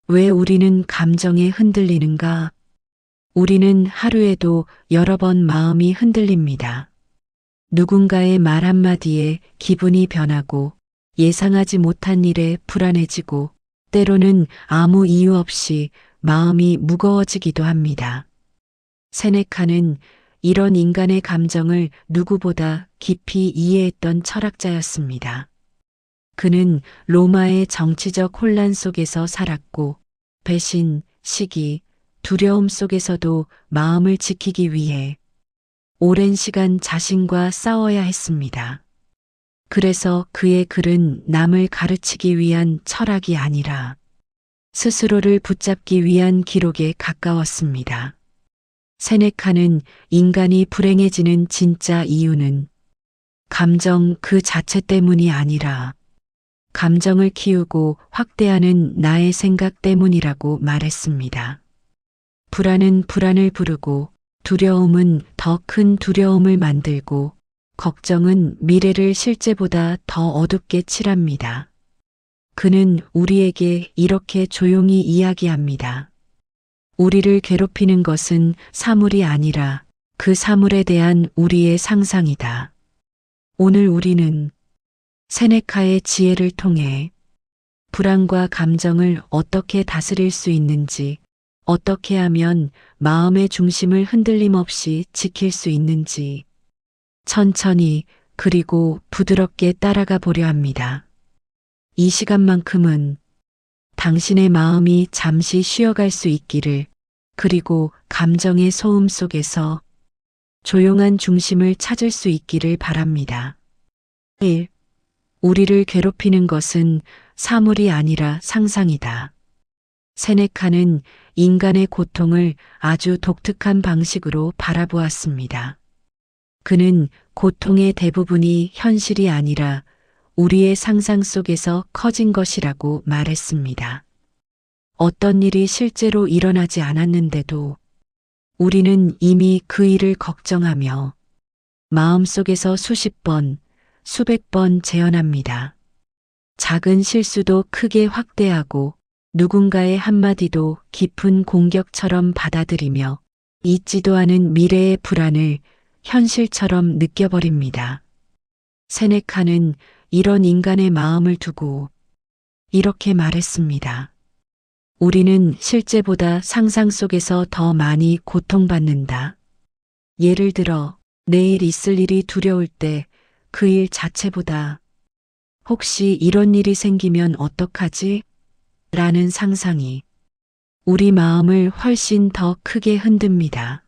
왜 우리는 감정에 흔들리는가? 우리는 하루에도 여러 번 마음이 흔들립니다. 누군가의 말 한마디에 기분이 변하고 예상하지 못한 일에 불안해지고 때로는 아무 이유 없이 마음이 무거워지기도 합니다. 세네카는 이런 인간의 감정을 누구보다 깊이 이해했던 철학자였습니다. 그는 로마의 정치적 혼란 속에서 살았고 배신, 시기, 두려움 속에서도 마음을 지키기 위해 오랜 시간 자신과 싸워야 했습니다. 그래서 그의 글은 남을 가르치기 위한 철학이 아니라 스스로를 붙잡기 위한 기록에 가까웠습니다. 세네카는 인간이 불행해지는 진짜 이유는 감정 그 자체 때문이 아니라 감정을 키우고 확대하는 나의 생각 때문이라고 말했습니다. 불안은 불안을 부르고 두려움은 더 큰 두려움을 만들고 걱정은 미래를 실제보다 더 어둡게 칠합니다. 그는 우리에게 이렇게 조용히 이야기합니다. 우리를 괴롭히는 것은 사물이 아니라 그 사물에 대한 우리의 상상이다. 오늘 우리는 세네카의 지혜를 통해 불안과 감정을 어떻게 다스릴 수 있는지, 어떻게 하면 마음의 중심을 흔들림 없이 지킬 수 있는지 천천히 그리고 부드럽게 따라가 보려 합니다. 이 시간만큼은 당신의 마음이 잠시 쉬어갈 수 있기를, 그리고 감정의 소음 속에서 조용한 중심을 찾을 수 있기를 바랍니다. 1. 우리를 괴롭히는 것은 사물이 아니라 상상이다. 세네카는 인간의 고통을 아주 독특한 방식으로 바라보았습니다. 그는 고통의 대부분이 현실이 아니라 우리의 상상 속에서 커진 것이라고 말했습니다. 어떤 일이 실제로 일어나지 않았는데도 우리는 이미 그 일을 걱정하며 마음속에서 수십 번, 수백 번 재현합니다. 작은 실수도 크게 확대하고 누군가의 한마디도 깊은 공격처럼 받아들이며 잊지도 않은 미래의 불안을 현실처럼 느껴버립니다. 세네카는 이런 인간의 마음을 두고 이렇게 말했습니다. 우리는 실제보다 상상 속에서 더 많이 고통받는다. 예를 들어 내일 있을 일이 두려울 때 그 일 자체보다 혹시 이런 일이 생기면 어떡하지? 라는 상상이 우리 마음을 훨씬 더 크게 흔듭니다.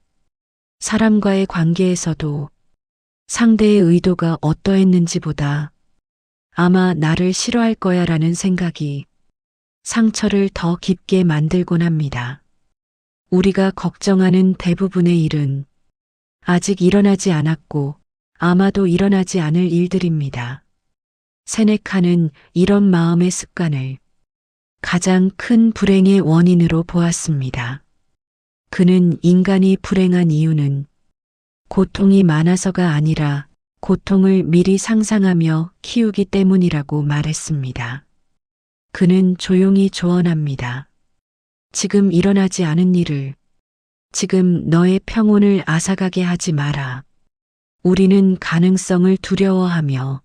사람과의 관계에서도 상대의 의도가 어떠했는지보다 아마 나를 싫어할 거야 라는 생각이 상처를 더 깊게 만들곤 합니다. 우리가 걱정하는 대부분의 일은 아직 일어나지 않았고 아마도 일어나지 않을 일들입니다. 세네카는 이런 마음의 습관을 가장 큰 불행의 원인으로 보았습니다. 그는 인간이 불행한 이유는 고통이 많아서가 아니라 고통을 미리 상상하며 키우기 때문이라고 말했습니다. 그는 조용히 조언합니다. 지금 일어나지 않은 일을, 지금 너의 평온을 앗아가게 하지 마라. 우리는 가능성을 두려워하며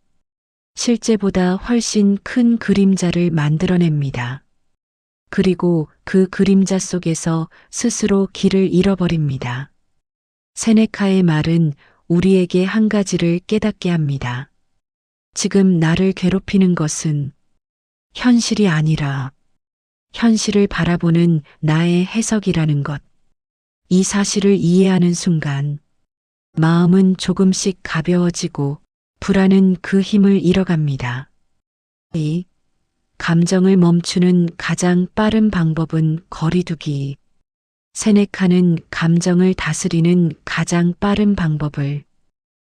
실제보다 훨씬 큰 그림자를 만들어냅니다. 그리고 그 그림자 속에서 스스로 길을 잃어버립니다. 세네카의 말은 우리에게 한 가지를 깨닫게 합니다. 지금 나를 괴롭히는 것은 현실이 아니라 현실을 바라보는 나의 해석이라는 것. 이 사실을 이해하는 순간 마음은 조금씩 가벼워지고 불안은 그 힘을 잃어갑니다. 이 감정을 멈추는 가장 빠른 방법은 거리두기. 세네카는 감정을 다스리는 가장 빠른 방법을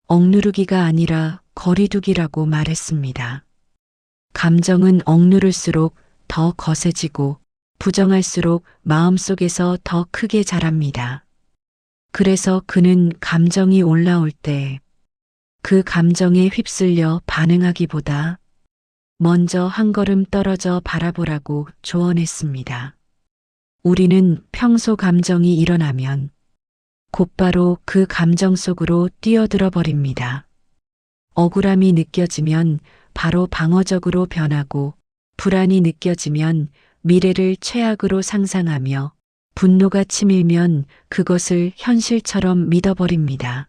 억누르기가 아니라 거리두기라고 말했습니다. 감정은 억누를수록 더 거세지고 부정할수록 마음속에서 더 크게 자랍니다. 그래서 그는 감정이 올라올 때 그 감정에 휩쓸려 반응하기보다 먼저 한 걸음 떨어져 바라보라고 조언했습니다. 우리는 평소 감정이 일어나면 곧바로 그 감정 속으로 뛰어들어 버립니다. 억울함이 느껴지면 바로 방어적으로 변하고 불안이 느껴지면 미래를 최악으로 상상하며 분노가 치밀면 그것을 현실처럼 믿어버립니다.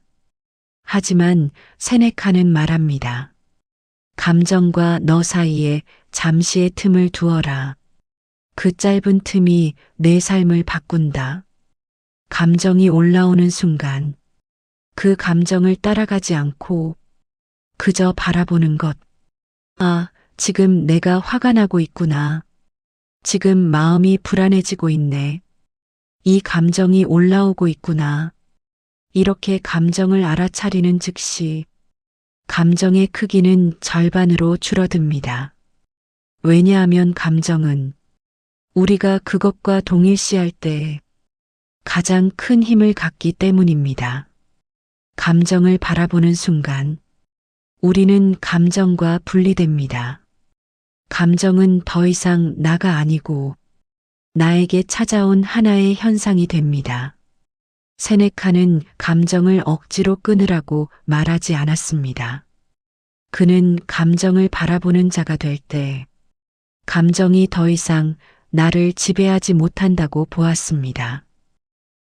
하지만 세네카는 말합니다. 감정과 너 사이에 잠시의 틈을 두어라. 그 짧은 틈이 내 삶을 바꾼다. 감정이 올라오는 순간 그 감정을 따라가지 않고 그저 바라보는 것. 아, 지금 내가 화가 나고 있구나. 지금 마음이 불안해지고 있네. 이 감정이 올라오고 있구나. 이렇게 감정을 알아차리는 즉시 감정의 크기는 절반으로 줄어듭니다. 왜냐하면 감정은 우리가 그것과 동일시할 때 가장 큰 힘을 갖기 때문입니다. 감정을 바라보는 순간 우리는 감정과 분리됩니다. 감정은 더 이상 나가 아니고 나에게 찾아온 하나의 현상이 됩니다. 세네카는 감정을 억지로 끊으라고 말하지 않았습니다. 그는 감정을 바라보는 자가 될 때 감정이 더 이상 나를 지배하지 못한다고 보았습니다.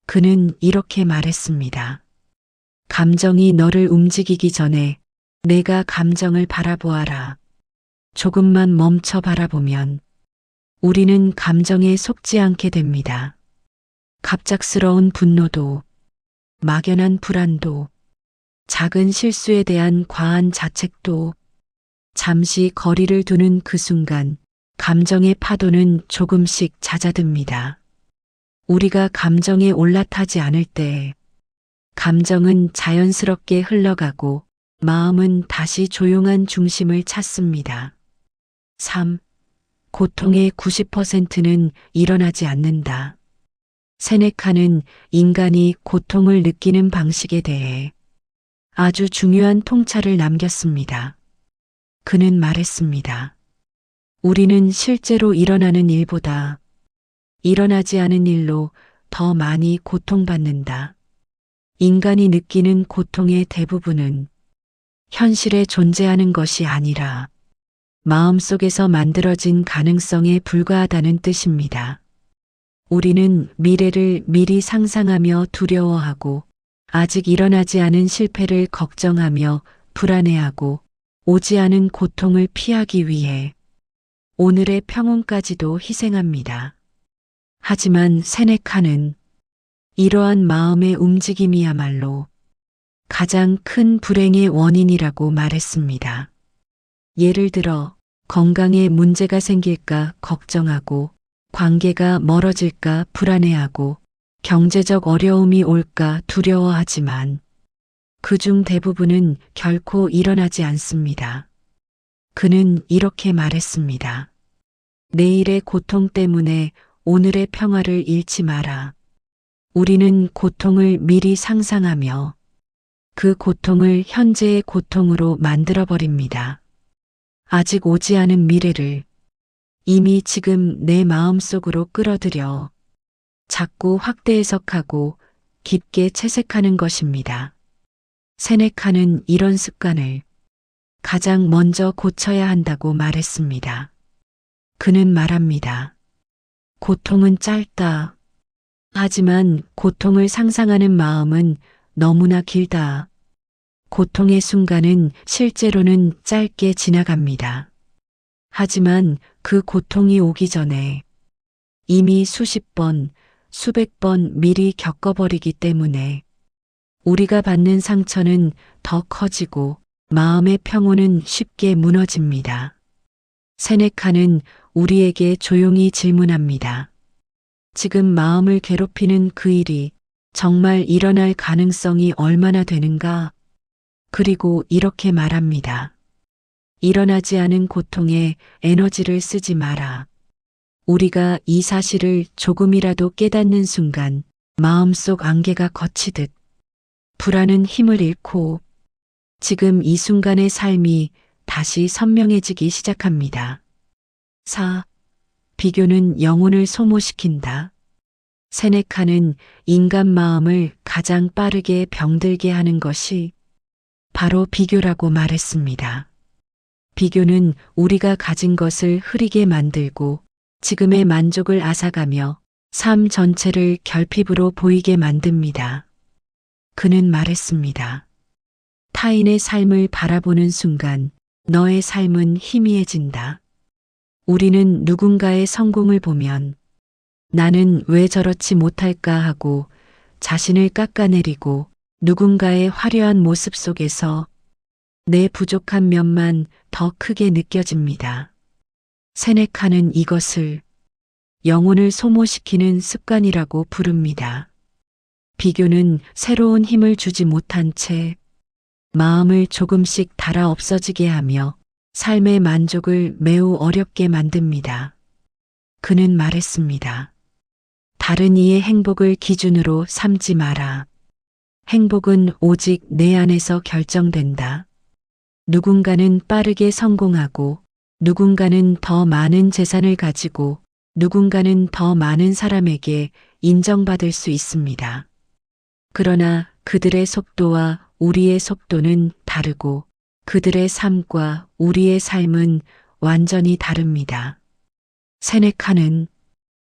그는 이렇게 말했습니다. 감정이 너를 움직이기 전에 내가 감정을 바라보아라. 조금만 멈춰 바라보면 우리는 감정에 속지 않게 됩니다. 갑작스러운 분노도, 막연한 불안도, 작은 실수에 대한 과한 자책도 잠시 거리를 두는 그 순간 감정의 파도는 조금씩 잦아듭니다. 우리가 감정에 올라타지 않을 때 감정은 자연스럽게 흘러가고 마음은 다시 조용한 중심을 찾습니다. 3. 고통의 90%는 일어나지 않는다. 세네카는 인간이 고통을 느끼는 방식에 대해 아주 중요한 통찰을 남겼습니다. 그는 말했습니다. 우리는 실제로 일어나는 일보다 일어나지 않은 일로 더 많이 고통받는다. 인간이 느끼는 고통의 대부분은 현실에 존재하는 것이 아니라 마음속에서 만들어진 가능성에 불과하다는 뜻입니다. 우리는 미래를 미리 상상하며 두려워하고 아직 일어나지 않은 실패를 걱정하며 불안해하고 오지 않은 고통을 피하기 위해 오늘의 평온까지도 희생합니다. 하지만 세네카는 이러한 마음의 움직임이야말로 가장 큰 불행의 원인이라고 말했습니다. 예를 들어 건강에 문제가 생길까 걱정하고 관계가 멀어질까 불안해하고 경제적 어려움이 올까 두려워하지만 그중 대부분은 결코 일어나지 않습니다. 그는 이렇게 말했습니다. 내일의 고통 때문에 오늘의 평화를 잃지 마라. 우리는 고통을 미리 상상하며 그 고통을 현재의 고통으로 만들어버립니다. 아직 오지 않은 미래를 이미 지금 내 마음속으로 끌어들여 자꾸 확대 해석하고 깊게 채색하는 것입니다. 세네카는 이런 습관을 가장 먼저 고쳐야 한다고 말했습니다. 그는 말합니다. 고통은 짧다. 하지만 고통을 상상하는 마음은 너무나 길다. 고통의 순간은 실제로는 짧게 지나갑니다. 하지만 그 고통이 오기 전에 이미 수십 번, 수백 번 미리 겪어버리기 때문에 우리가 받는 상처는 더 커지고 마음의 평온은 쉽게 무너집니다. 세네카는 우리에게 조용히 질문합니다. 지금 마음을 괴롭히는 그 일이 정말 일어날 가능성이 얼마나 되는가? 그리고 이렇게 말합니다. 일어나지 않은 고통에 에너지를 쓰지 마라. 우리가 이 사실을 조금이라도 깨닫는 순간 마음속 안개가 걷히듯 불안은 힘을 잃고 지금 이 순간의 삶이 다시 선명해지기 시작합니다. 4. 비교는 영혼을 소모시킨다. 세네카는 인간 마음을 가장 빠르게 병들게 하는 것이 바로 비교라고 말했습니다. 비교는 우리가 가진 것을 흐리게 만들고 지금의 만족을 앗아가며 삶 전체를 결핍으로 보이게 만듭니다. 그는 말했습니다. 타인의 삶을 바라보는 순간 너의 삶은 희미해진다. 우리는 누군가의 성공을 보면 나는 왜 저렇지 못할까 하고 자신을 깎아내리고 누군가의 화려한 모습 속에서 내 부족한 면만 더 크게 느껴집니다. 세네카는 이것을 영혼을 소모시키는 습관이라고 부릅니다. 비교는 새로운 힘을 주지 못한 채 마음을 조금씩 닳아 없어지게 하며 삶의 만족을 매우 어렵게 만듭니다. 그는 말했습니다. 다른 이의 행복을 기준으로 삼지 마라. 행복은 오직 내 안에서 결정된다. 누군가는 빠르게 성공하고 누군가는 더 많은 재산을 가지고 누군가는 더 많은 사람에게 인정받을 수 있습니다. 그러나 그들의 속도와 우리의 속도는 다르고 그들의 삶과 우리의 삶은 완전히 다릅니다. 세네카는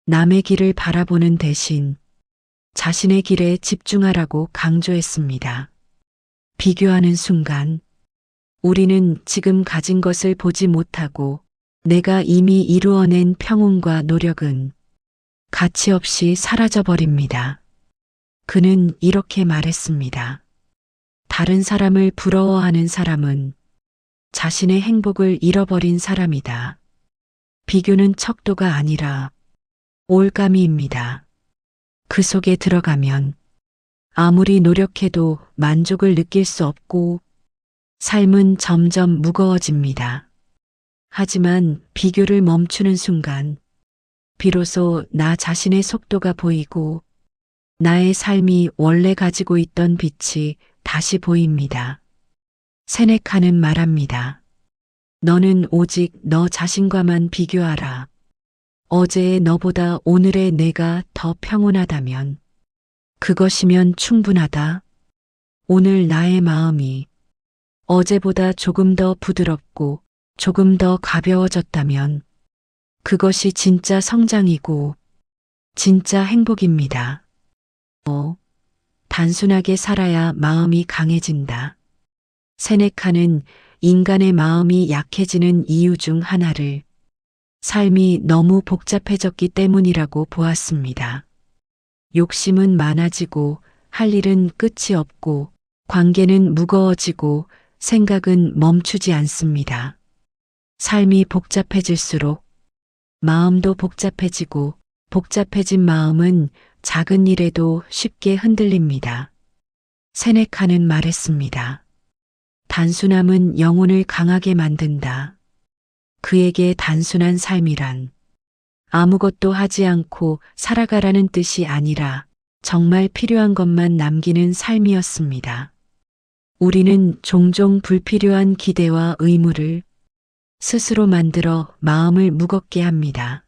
남의 길을 바라보는 대신 자신의 길에 집중하라고 강조했습니다. 비교하는 순간 우리는 지금 가진 것을 보지 못하고 내가 이미 이루어낸 평온과 노력은 가치 없이 사라져 버립니다. 그는 이렇게 말했습니다. 다른 사람을 부러워하는 사람은 자신의 행복을 잃어버린 사람이다. 비교는 척도가 아니라 올가미입니다. 그 속에 들어가면 아무리 노력해도 만족을 느낄 수 없고 삶은 점점 무거워집니다. 하지만 비교를 멈추는 순간 비로소 나 자신의 속도가 보이고 나의 삶이 원래 가지고 있던 빛이 다시 보입니다. 세네카는 말합니다. 너는 오직 너 자신과만 비교하라. 어제의 너보다 오늘의 내가 더 평온하다면 그것이면 충분하다. 오늘 나의 마음이 어제보다 조금 더 부드럽고 조금 더 가벼워졌다면 그것이 진짜 성장이고 진짜 행복입니다. 단순하게 살아야 마음이 강해진다. 세네카는 인간의 마음이 약해지는 이유 중 하나를 삶이 너무 복잡해졌기 때문이라고 보았습니다. 욕심은 많아지고 할 일은 끝이 없고 관계는 무거워지고 생각은 멈추지 않습니다. 삶이 복잡해질수록 마음도 복잡해지고 복잡해진 마음은 작은 일에도 쉽게 흔들립니다. 세네카는 말했습니다. 단순함은 영혼을 강하게 만든다. 그에게 단순한 삶이란 아무것도 하지 않고 살아가라는 뜻이 아니라 정말 필요한 것만 남기는 삶이었습니다. 우리는 종종 불필요한 기대와 의무를 스스로 만들어 마음을 무겁게 합니다.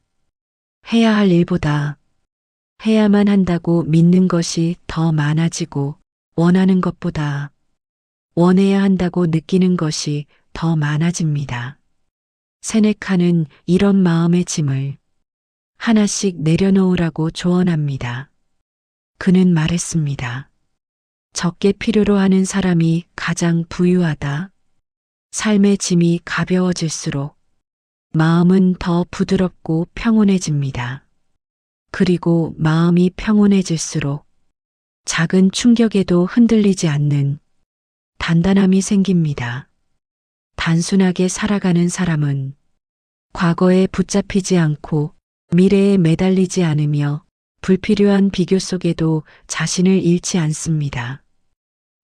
해야 할 일보다 해야만 한다고 믿는 것이 더 많아지고 원하는 것보다 원해야 한다고 느끼는 것이 더 많아집니다. 세네카는 이런 마음의 짐을 하나씩 내려놓으라고 조언합니다. 그는 말했습니다. 적게 필요로 하는 사람이 가장 부유하다. 삶의 짐이 가벼워질수록 마음은 더 부드럽고 평온해집니다. 그리고 마음이 평온해질수록 작은 충격에도 흔들리지 않는 단단함이 생깁니다. 단순하게 살아가는 사람은 과거에 붙잡히지 않고 미래에 매달리지 않으며 불필요한 비교 속에도 자신을 잃지 않습니다.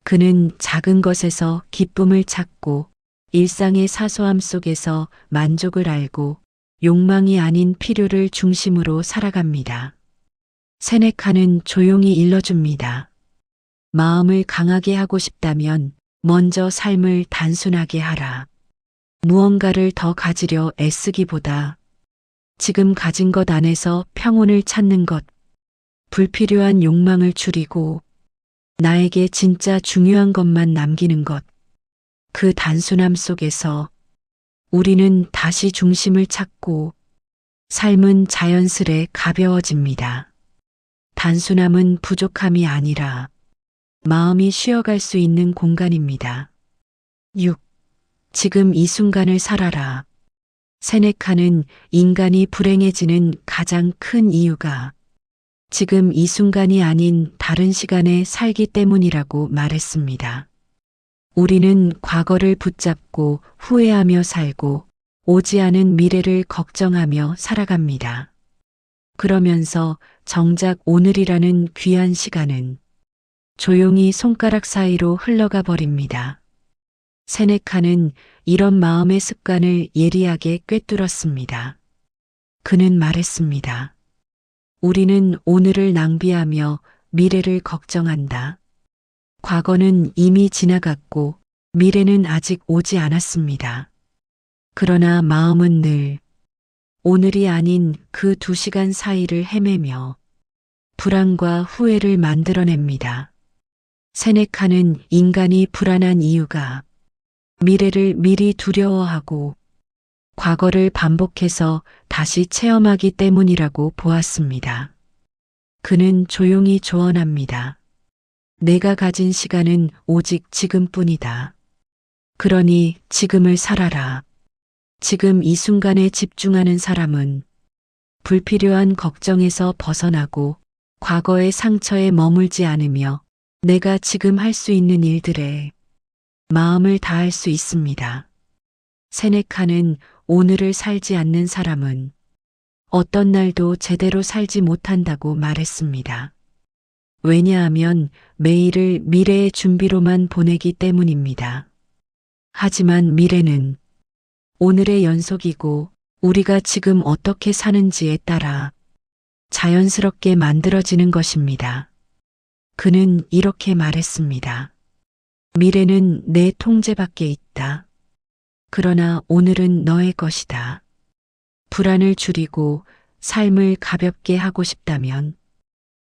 그는 작은 것에서 기쁨을 찾고 일상의 사소함 속에서 만족을 알고 욕망이 아닌 필요를 중심으로 살아갑니다. 세네카는 조용히 일러줍니다. 마음을 강하게 하고 싶다면 먼저 삶을 단순하게 하라. 무언가를 더 가지려 애쓰기보다 지금 가진 것 안에서 평온을 찾는 것, 불필요한 욕망을 줄이고 나에게 진짜 중요한 것만 남기는 것. 그 단순함 속에서 우리는 다시 중심을 찾고 삶은 자연스레 가벼워집니다. 단순함은 부족함이 아니라 마음이 쉬어갈 수 있는 공간입니다. 6. 지금 이 순간을 살아라. 세네카는 인간이 불행해지는 가장 큰 이유가 지금 이 순간이 아닌 다른 시간에 살기 때문이라고 말했습니다. 우리는 과거를 붙잡고 후회하며 살고 오지 않은 미래를 걱정하며 살아갑니다. 그러면서 정작 오늘이라는 귀한 시간은 조용히 손가락 사이로 흘러가 버립니다. 세네카는 이런 마음의 습관을 예리하게 꿰뚫었습니다. 그는 말했습니다. 우리는 오늘을 낭비하며 미래를 걱정한다. 과거는 이미 지나갔고 미래는 아직 오지 않았습니다. 그러나 마음은 늘 오늘이 아닌 그 2시간 사이를 헤매며 불안과 후회를 만들어냅니다. 세네카는 인간이 불안한 이유가 미래를 미리 두려워하고 과거를 반복해서 다시 체험하기 때문이라고 보았습니다. 그는 조용히 조언합니다. 내가 가진 시간은 오직 지금뿐이다. 그러니 지금을 살아라. 지금 이 순간에 집중하는 사람은 불필요한 걱정에서 벗어나고 과거의 상처에 머물지 않으며 내가 지금 할 수 있는 일들에 마음을 다할 수 있습니다. 세네카는 오늘을 살지 않는 사람은 어떤 날도 제대로 살지 못한다고 말했습니다. 왜냐하면 매일을 미래의 준비로만 보내기 때문입니다. 하지만 미래는 오늘의 연속이고 우리가 지금 어떻게 사는지에 따라 자연스럽게 만들어지는 것입니다. 그는 이렇게 말했습니다. 미래는 내 통제 밖에 있다. 그러나 오늘은 너의 것이다. 불안을 줄이고 삶을 가볍게 하고 싶다면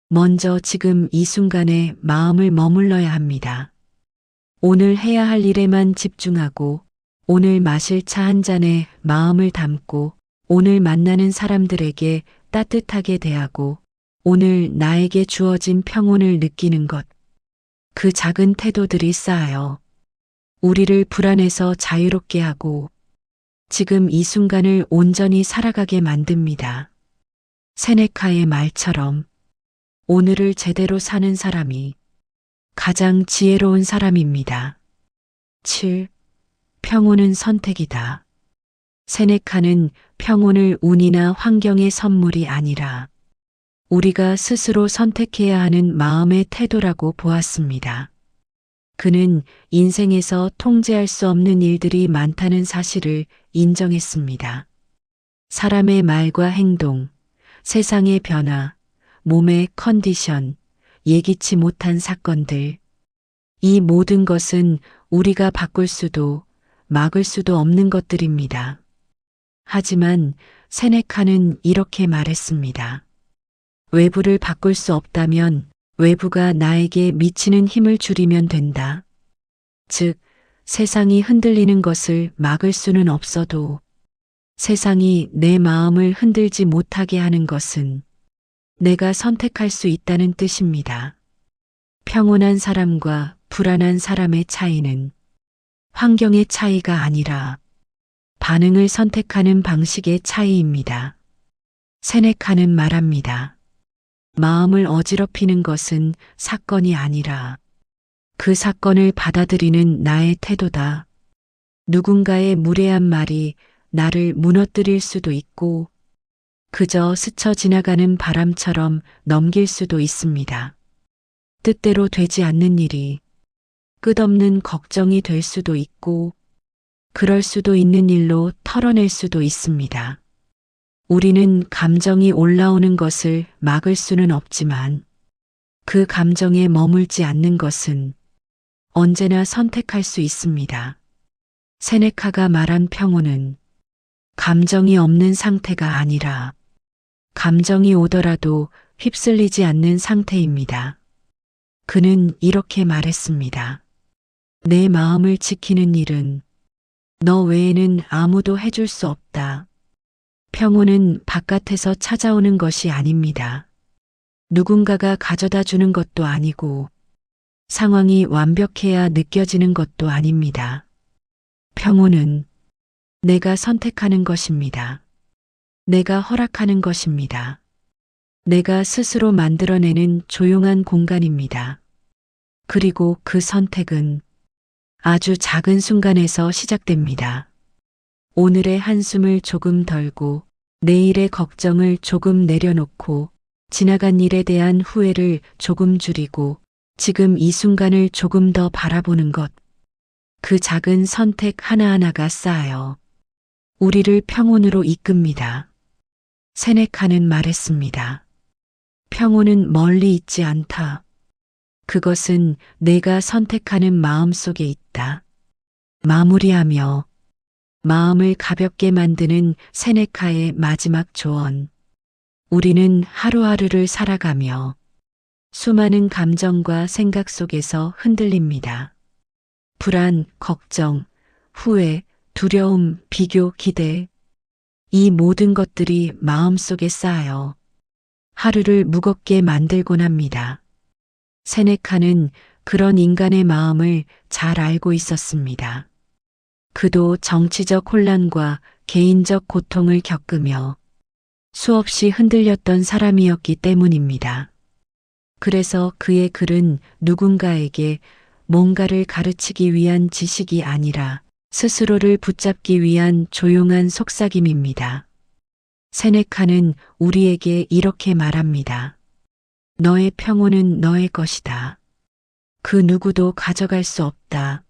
먼저 지금 이 순간에 마음을 머물러야 합니다. 오늘 해야 할 일에만 집중하고 오늘 마실 차 한 잔에 마음을 담고 오늘 만나는 사람들에게 따뜻하게 대하고 오늘 나에게 주어진 평온을 느끼는 것. 그 작은 태도들이 쌓여 우리를 불안에서 자유롭게 하고 지금 이 순간을 온전히 살아가게 만듭니다. 세네카의 말처럼 오늘을 제대로 사는 사람이 가장 지혜로운 사람입니다. 7. 평온은 선택이다. 세네카는 평온을 운이나 환경의 선물이 아니라 우리가 스스로 선택해야 하는 마음의 태도라고 보았습니다. 그는 인생에서 통제할 수 없는 일들이 많다는 사실을 인정했습니다. 사람의 말과 행동, 세상의 변화, 몸의 컨디션, 예기치 못한 사건들. 이 모든 것은 우리가 바꿀 수도 막을 수도 없는 것들입니다. 하지만 세네카는 이렇게 말했습니다. 외부를 바꿀 수 없다면 외부가 나에게 미치는 힘을 줄이면 된다. 즉, 세상이 흔들리는 것을 막을 수는 없어도 세상이 내 마음을 흔들지 못하게 하는 것은 내가 선택할 수 있다는 뜻입니다. 평온한 사람과 불안한 사람의 차이는 환경의 차이가 아니라 반응을 선택하는 방식의 차이입니다. 세네카는 말합니다. 마음을 어지럽히는 것은 사건이 아니라 그 사건을 받아들이는 나의 태도다. 누군가의 무례한 말이 나를 무너뜨릴 수도 있고 그저 스쳐 지나가는 바람처럼 넘길 수도 있습니다. 뜻대로 되지 않는 일이 끝없는 걱정이 될 수도 있고 그럴 수도 있는 일로 털어낼 수도 있습니다. 우리는 감정이 올라오는 것을 막을 수는 없지만 그 감정에 머물지 않는 것은 언제나 선택할 수 있습니다. 세네카가 말한 평온은 감정이 없는 상태가 아니라 감정이 오더라도 휩쓸리지 않는 상태입니다. 그는 이렇게 말했습니다. 내 마음을 지키는 일은 너 외에는 아무도 해줄 수 없다. 평온은 바깥에서 찾아오는 것이 아닙니다. 누군가가 가져다 주는 것도 아니고 상황이 완벽해야 느껴지는 것도 아닙니다. 평온은 내가 선택하는 것입니다. 내가 허락하는 것입니다. 내가 스스로 만들어내는 조용한 공간입니다. 그리고 그 선택은 아주 작은 순간에서 시작됩니다. 오늘의 한숨을 조금 덜고 내일의 걱정을 조금 내려놓고 지나간 일에 대한 후회를 조금 줄이고 지금 이 순간을 조금 더 바라보는 것. 그 작은 선택 하나하나가 쌓여 우리를 평온으로 이끕니다. 세네카는 말했습니다. 평온은 멀리 있지 않다. 그것은 내가 선택하는 마음 속에 있다. 마무리하며 마음을 가볍게 만드는 세네카의 마지막 조언. 우리는 하루하루를 살아가며 수많은 감정과 생각 속에서 흔들립니다. 불안, 걱정, 후회, 두려움, 비교, 기대. 이 모든 것들이 마음속에 쌓여 하루를 무겁게 만들곤 합니다. 세네카는 그런 인간의 마음을 잘 알고 있었습니다. 그도 정치적 혼란과 개인적 고통을 겪으며 수없이 흔들렸던 사람이었기 때문입니다. 그래서 그의 글은 누군가에게 뭔가를 가르치기 위한 지식이 아니라 스스로를 붙잡기 위한 조용한 속삭임입니다. 세네카는 우리에게 이렇게 말합니다. 너의 평온은 너의 것이다. 그 누구도 가져갈 수 없다.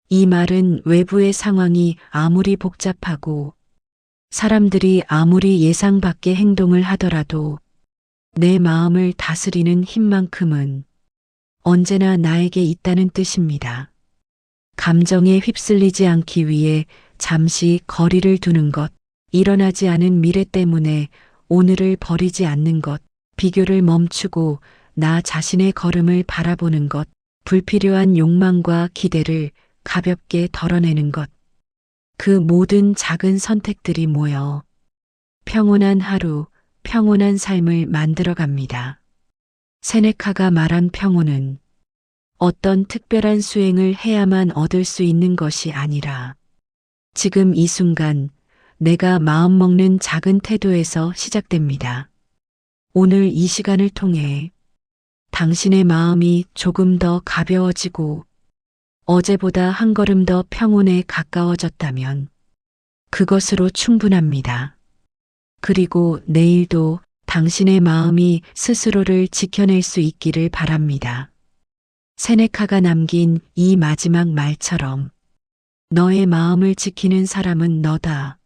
이 말은 외부의 상황이 아무리 복잡하고 사람들이 아무리 예상 밖의 행동을 하더라도 내 마음을 다스리는 힘만큼은 언제나 나에게 있다는 뜻입니다. 감정에 휩쓸리지 않기 위해 잠시 거리를 두는 것, 일어나지 않은 미래 때문에 오늘을 버리지 않는 것, 비교를 멈추고 나 자신의 걸음을 바라보는 것, 불필요한 욕망과 기대를 가볍게 덜어내는 것. 그 모든 작은 선택들이 모여 평온한 하루, 평온한 삶을 만들어갑니다. 세네카가 말한 평온은 어떤 특별한 수행을 해야만 얻을 수 있는 것이 아니라 지금 이 순간 내가 마음먹는 작은 태도에서 시작됩니다. 오늘 이 시간을 통해 당신의 마음이 조금 더 가벼워지고 어제보다 한 걸음 더 평온에 가까워졌다면 그것으로 충분합니다. 그리고 내일도 당신의 마음이 스스로를 지켜낼 수 있기를 바랍니다. 세네카가 남긴 이 마지막 말처럼 너의 마음을 지키는 사람은 너다.